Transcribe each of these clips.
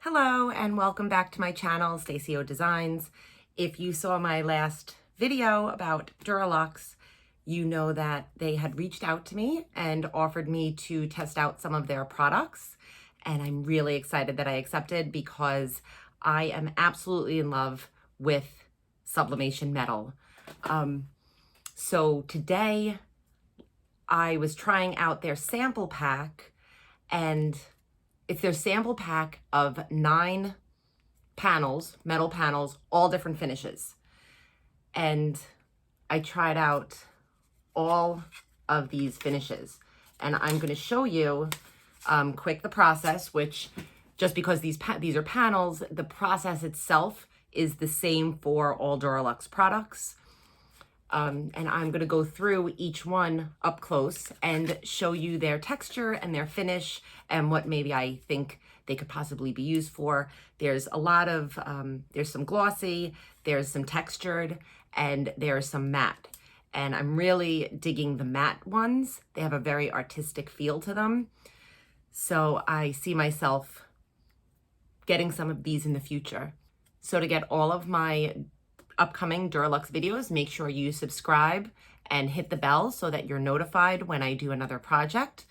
Hello and welcome back to my channel, Stacy O Designs. If you saw my last video about Duraluxe, you know that they had reached out to me and offered me to test out some of their products. And I'm really excited that I accepted because I am absolutely in love with sublimation metal. So today I was trying out their sample pack, and it's their sample pack of 9 panels, metal panels, all different finishes. And I tried out all of these finishes. And I'm going to show you quick the process, which just because these are panels, the process itself is the same for all Duraluxe products. And I'm going to go through each one up close and show you their texture and their finish and what maybe I think they could possibly be used for. There's a lot of, there's some glossy, there's some textured, and there's some matte. And I'm really digging the matte ones. They have a very artistic feel to them. So I see myself getting some of these in the future. So to get all of my upcoming Duraluxe videos, make sure you subscribe and hit the bell so that you're notified when I do another project.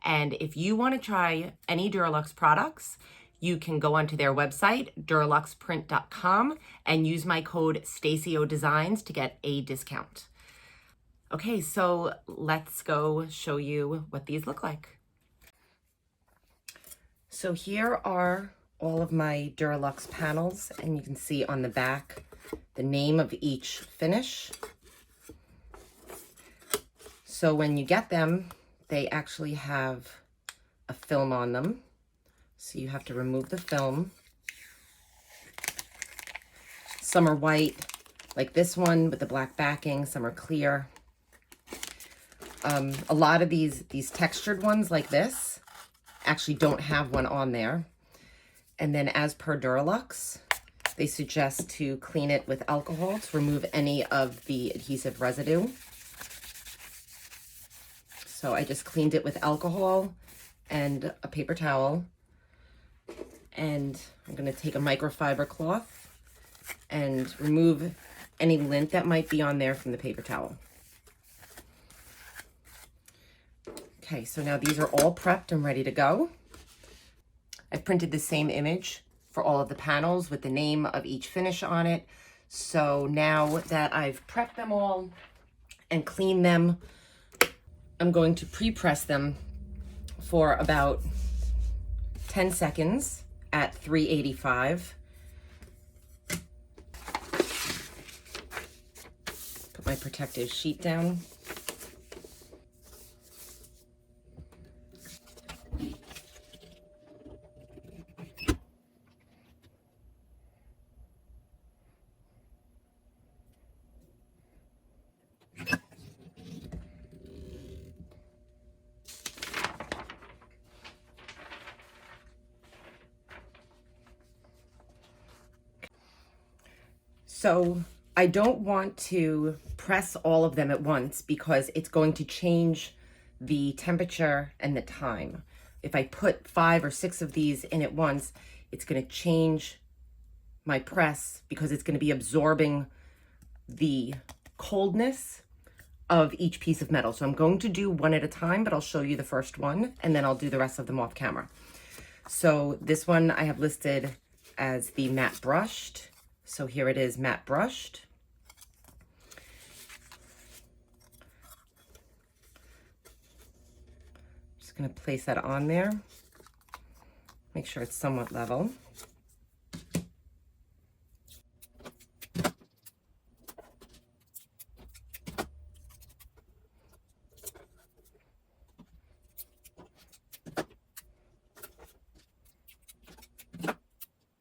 And if you want to try any Duraluxe products, you can go onto their website, duraluxeprint.com, and use my code StacyODesigns to get a discount. Okay, so let's go show you what these look like. So here are all of my Duraluxe panels, and you can see on the back the name of each finish. So when you get them, they actually have a film on them. So you have to remove the film. Some are white, like this one with the black backing. Some are clear. A lot of these textured ones like this actually don't have one on there. And then as per Duraluxe, they suggest to clean it with alcohol to remove any of the adhesive residue. So I just cleaned it with alcohol and a paper towel. And I'm going to take a microfiber cloth and remove any lint that might be on there from the paper towel. Okay, so now these are all prepped and ready to go. I've printed the same image for all of the panels with the name of each finish on it. So now that I've prepped them all and cleaned them, I'm going to pre-press them for about 10 seconds at 385. Put my protective sheet down. So I don't want to press all of them at once because it's going to change the temperature and the time. If I put 5 or 6 of these in at once, it's going to change my press because it's going to be absorbing the coldness of each piece of metal. So I'm going to do one at a time, but I'll show you the first one and then I'll do the rest of them off camera. So this one I have listed as the matte brushed. So here it is, matte brushed. Just going to place that on there. Make sure it's somewhat level.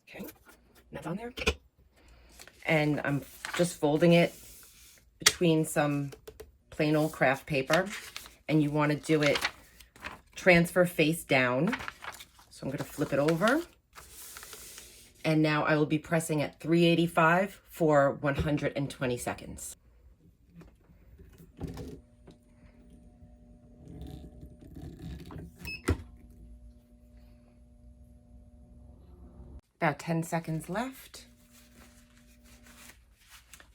Okay, that's on there. And I'm just folding it between some plain old craft paper, and you want to do it transfer face down. So I'm going to flip it over, and now I will be pressing at 385 for 120 seconds. About 10 seconds left.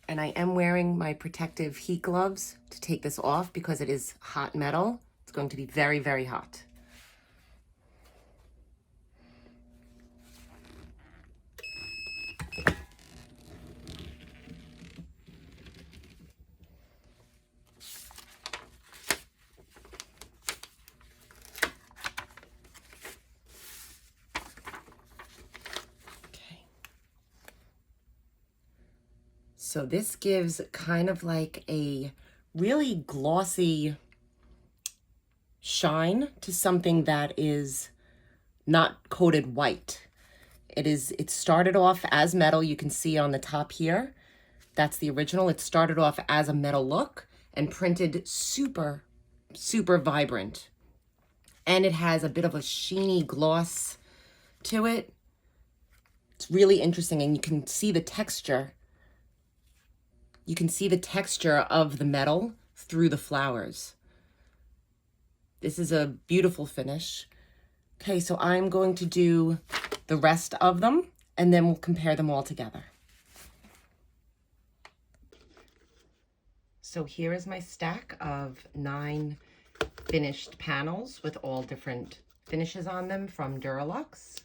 And I am wearing my protective heat gloves to take this off because it is hot metal. It's going to be very, very hot. So this gives kind of like a really glossy shine to something that is not coated white. It started off as metal. You can see on the top here, that's the original. It started off as a metal look and printed super, super vibrant. And it has a bit of a sheeny gloss to it. It's really interesting, and you can see the texture. You can see the texture of the metal through the flowers. This is a beautiful finish. Okay, so I'm going to do the rest of them, and then we'll compare them all together. So here is my stack of 9 finished panels with all different finishes on them from Duraluxe.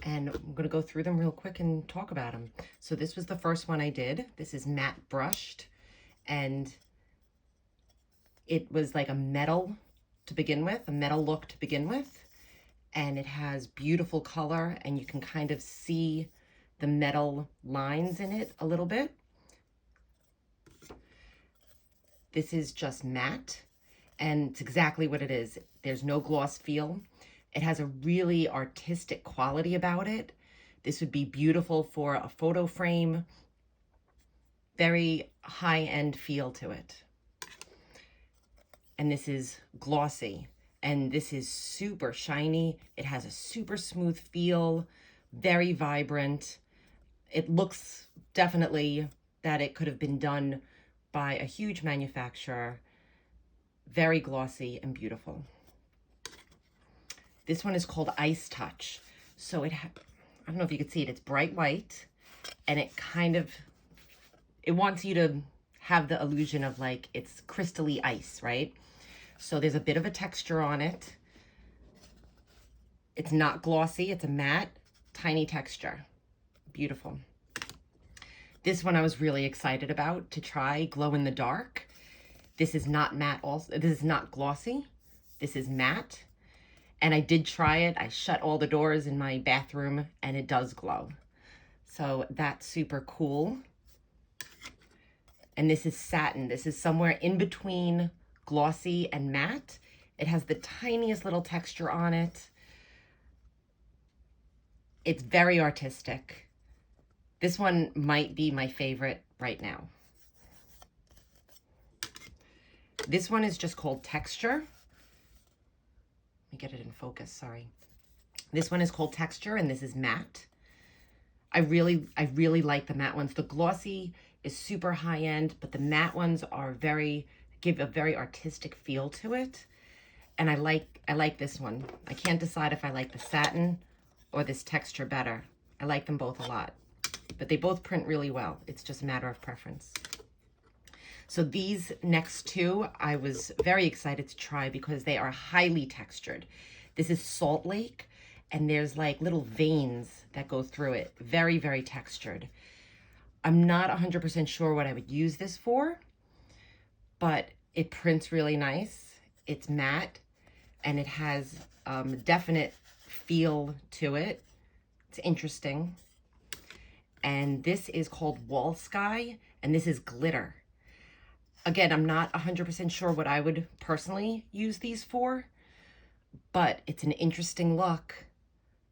And I'm going to go through them real quick and talk about them. So this was the first one I did. This is matte brushed, and it was like a metal to begin with, a metal look to begin with. And it has beautiful color, and you can kind of see the metal lines in it a little bit. This is just matte, and it's exactly what it is. There's no gloss feel. It has a really artistic quality about it. This would be beautiful for a photo frame. Very high-end feel to it. And this is glossy. And this is super shiny. It has a super smooth feel. Very vibrant. It looks definitely that it could have been done by a huge manufacturer. Very glossy and beautiful. This one is called Ice Touch. So I don't know if you can see it. It's bright white, and it wants you to have the illusion of like it's crystally ice, right? So there's a bit of a texture on it. It's not glossy. It's a matte, tiny texture. Beautiful. This one I was really excited about to try, glow in the dark. This is not matte also. This is not glossy. This is matte. And I did try it. I shut all the doors in my bathroom, and it does glow. So that's super cool. And this is satin. This is somewhere in between glossy and matte. It has the tiniest little texture on it. It's very artistic. This one might be my favorite right now. This one is just called Texture. Get it in focus, sorry. This one is called Texture, and this is matte. I really like the matte ones. The glossy is super high end, but the matte ones are give a very artistic feel to it. And I like this one. I can't decide if I like the satin or this texture better. I like them both a lot, but they both print really well. It's just a matter of preference. So these next two, I was very excited to try because they are highly textured. This is Salt Lake, and there's like little veins that go through it. Very, very textured. I'm not 100% sure what I would use this for, but it prints really nice. It's matte, and it has definite feel to it. It's interesting. And this is called Wall Sky, and this is glitter. Again, I'm not 100% sure what I would personally use these for, but it's an interesting look.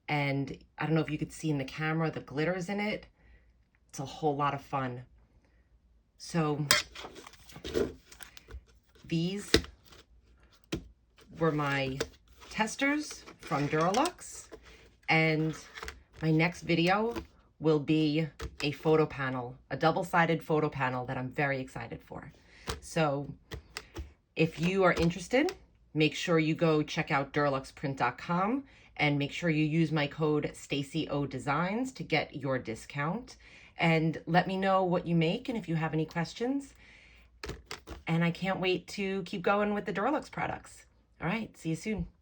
And I don't know if you could see in the camera, the glitters in it. It's a whole lot of fun. So these were my testers from Duraluxe, and my next video will be a photo panel, a double-sided photo panel that I'm very excited for. So if you are interested, make sure you go check out DuraluxePrint.com And make sure you use my code StaceyODesigns to get your discount. And let me know what you make and if you have any questions. And I can't wait to keep going with the Duraluxe products. All right, see you soon.